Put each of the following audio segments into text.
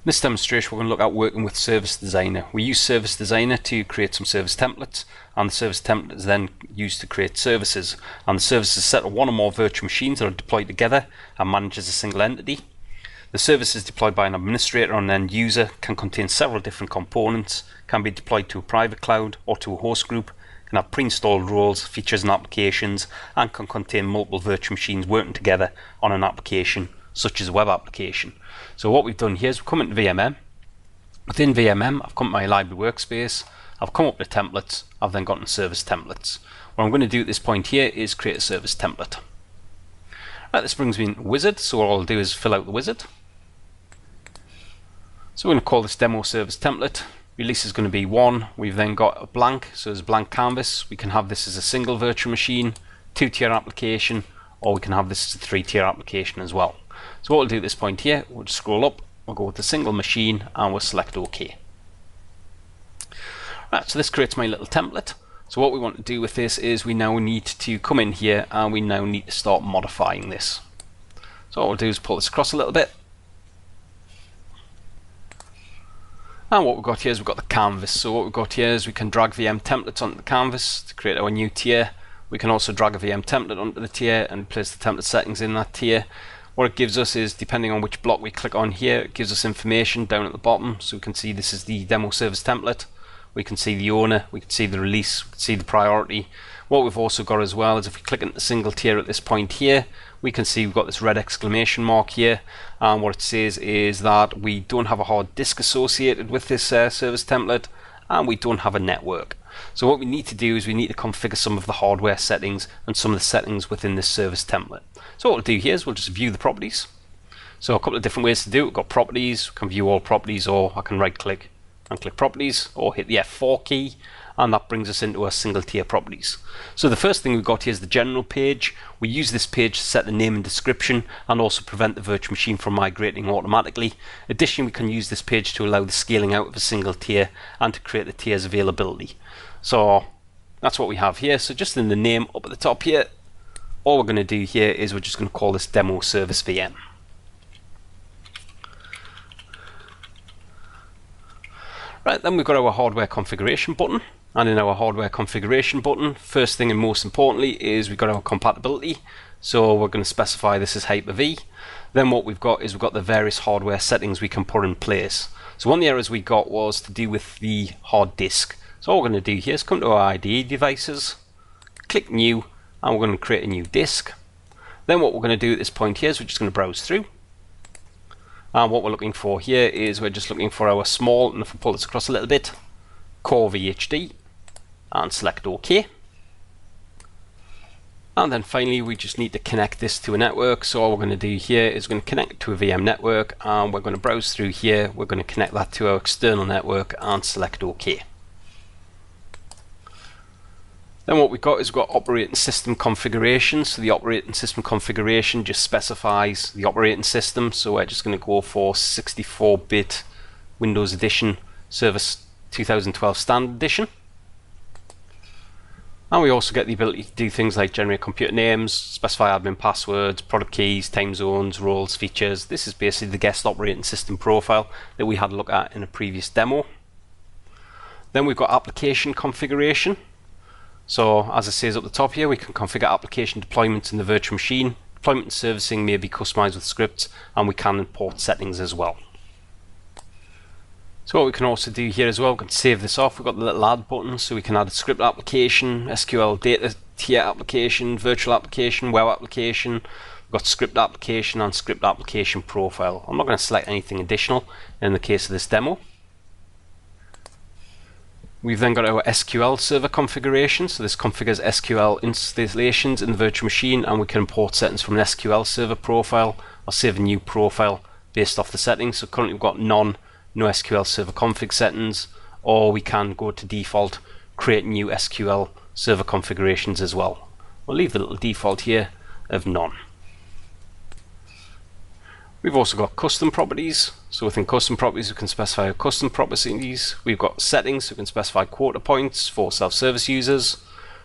In this demonstration we're going to look at working with Service Designer. We use Service Designer to create some service templates, and the service template is then used to create services, and the service is set to one or more virtual machines that are deployed together and managed as a single entity. The service is deployed by an administrator or an end user, can contain several different components, can be deployed to a private cloud or to a host group, can have pre-installed roles, features and applications, and can contain multiple virtual machines working together on an application such as a web application. So what we've done here is we've come into VMM. Within VMM, I've come to my library workspace, I've come up to templates, I've then gotten service templates. What I'm going to do at this point here is create a service template. Right, this brings me into Wizard, so all I'll do is fill out the wizard. So we're going to call this demo service template. Release is going to be 1. We've then got a blank, so there's a blank canvas. We can have this as a single virtual machine, 2-tier application, or we can have this as a 3-tier application as well. So what we'll do at this point here, we'll just scroll up, we'll go with the single machine and we'll select OK. Right, so this creates my little template. So what we want to do with this is we now need to come in here and we now need to start modifying this. So what we'll do is pull this across a little bit. And what we've got here is we've got the canvas. So what we've got here is we can drag VM templates onto the canvas to create our new tier. We can also drag a VM template onto the tier and place the template settings in that tier. What it gives us is, depending on which block we click on here, it gives us information down at the bottom. So we can see this is the demo service template. We can see the owner, we can see the release, we can see the priority. What we've also got as well is if we click into the single tier at this point here, we can see we've got this red exclamation mark here, and what it says is that we don't have a hard disk associated with this service template, and we don't have a network. So what we need to do is we need to configure some of the hardware settings and some of the settings within this service template. So what we'll do here is we'll just view the properties. So a couple of different ways to do it. We've got properties, we can view all properties, or I can right click and click properties, or hit the F4 key, and that brings us into our single tier properties. So the first thing we've got here is the general page. We use this page to set the name and description and also prevent the virtual machine from migrating automatically. Additionally, we can use this page to allow the scaling out of a single tier and to create the tier's availability. So that's what we have here. So just in the name up at the top here, all we're going to do here is we're just going to call this demo service VM. Right, then we've got our hardware configuration button, and in our hardware configuration button, first thing and most importantly is we've got our compatibility. So we're going to specify this as Hyper-V. Then what we've got is we've got the various hardware settings we can put in place. So one of the errors we got was to do with the hard disk. So all we're going to do here is come to our IDE devices, click new, and we're going to create a new disk. Then what we're going to do at this point here is we're just going to browse through. And what we're looking for here is we're just looking for our small, and if we pull this across a little bit, core VHD, and select OK. And then finally we just need to connect this to a network. So all we're going to do here is we're going to connect to a VM network, and we're going to browse through here, we're going to connect that to our external network and select OK. Then what we've got is we've got operating system configuration. So the operating system configuration just specifies the operating system. So we're just going to go for 64-bit Windows Edition Service 2012 Standard Edition. And we also get the ability to do things like generate computer names, specify admin passwords, product keys, time zones, roles, features. This is basically the guest operating system profile that we had a look at in a previous demo. Then we've got application configuration. So as it says up the top here, we can configure application deployments in the virtual machine. Deployment and servicing may be customized with scripts, and we can import settings as well. So what we can also do here as well, we can save this off. We've got the little add button, so we can add a script application, SQL data tier application, virtual application, web application. We've got script application and script application profile. I'm not going to select anything additional in the case of this demo. We've then got our SQL server configuration. So this configures SQL installations in the virtual machine, and we can import settings from an SQL server profile or save a new profile based off the settings. So currently we've got no SQL server config settings, or we can go to default, create new SQL server configurations as well. We'll leave the little default here of none. We've also got custom properties. So within custom properties, we can specify our custom properties. We've got settings, so we can specify quota points for self-service users,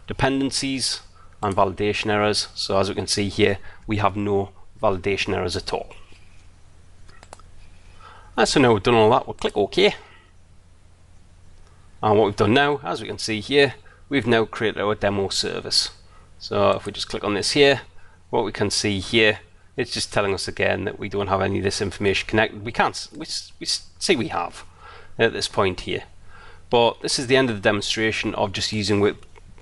dependencies, and validation errors. So as we can see here, we have no validation errors at all. And so now we've done all that, we'll click OK. And what we've done now, as we can see here, we've now created our demo service. So if we just click on this here, what we can see here, it's just telling us again that we don't have any of this information connected. We see we have at this point here. But this is the end of the demonstration of just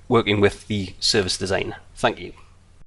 working with the service designer. Thank you.